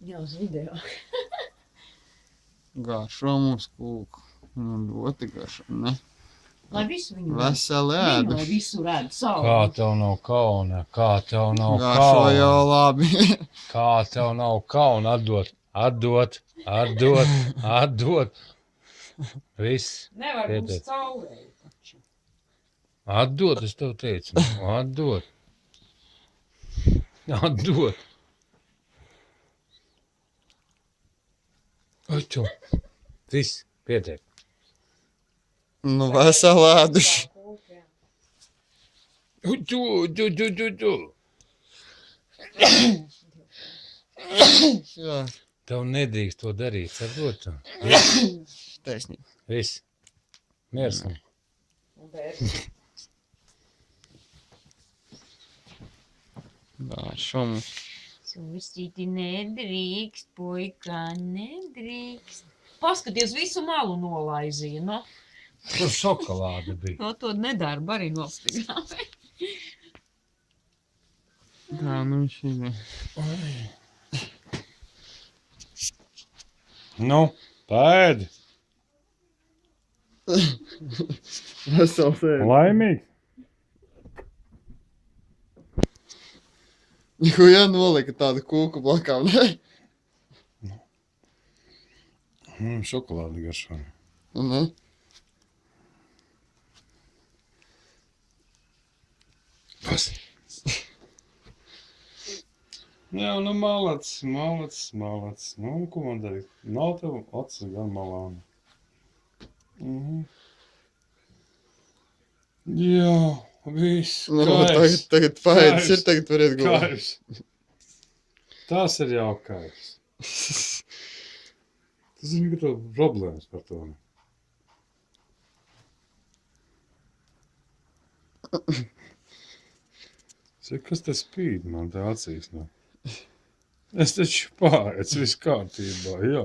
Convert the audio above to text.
Jau uz video. Garšo mums kūku. Ļoti garšo, ne? Lai visu viņu Veseli Viņu, ēdu. lai visu redz savu. Kā tev nav kauna? Kā tev nav Garšo jau kauna? labi. Kā tev nav kauna? Atdot. Viss. Nevar Pietiek. būt caurēji taču. Atdot, es tev teicu. Atdot. Oču. Viss. Pietiek. Nu, veseli ēduši. Oču. Jā, Tev nedrīkst to darīt, saprotu? taisnība. Viss. Miers. Garšo mums. Susīti nedrīkst, puika, nedrīkst. Paskaties, visu malu nolaizīja, no? Tur šokolāde bija. No to nedarbu arī nospigāja. Tā, nu viņš ir. Nu, pēdi. Vesels ēdu. Laimīgi. Ja nolika tādu kūku blakām, ne? Šokolāde garšo. Ne? Pas. Jā, nu malacis. Nu, ko man darīt? Nav tev acis gan malāni. Jā, viss. Nu, Kaivs. tagad paēdis ir, tagad var iet gulēt. Kaivs. Tas ir jau kaivs. Tas ir tev problēmas par to. Kas te spīd man te acīs? No? Es taču pārēc, viss kārtībā, jā.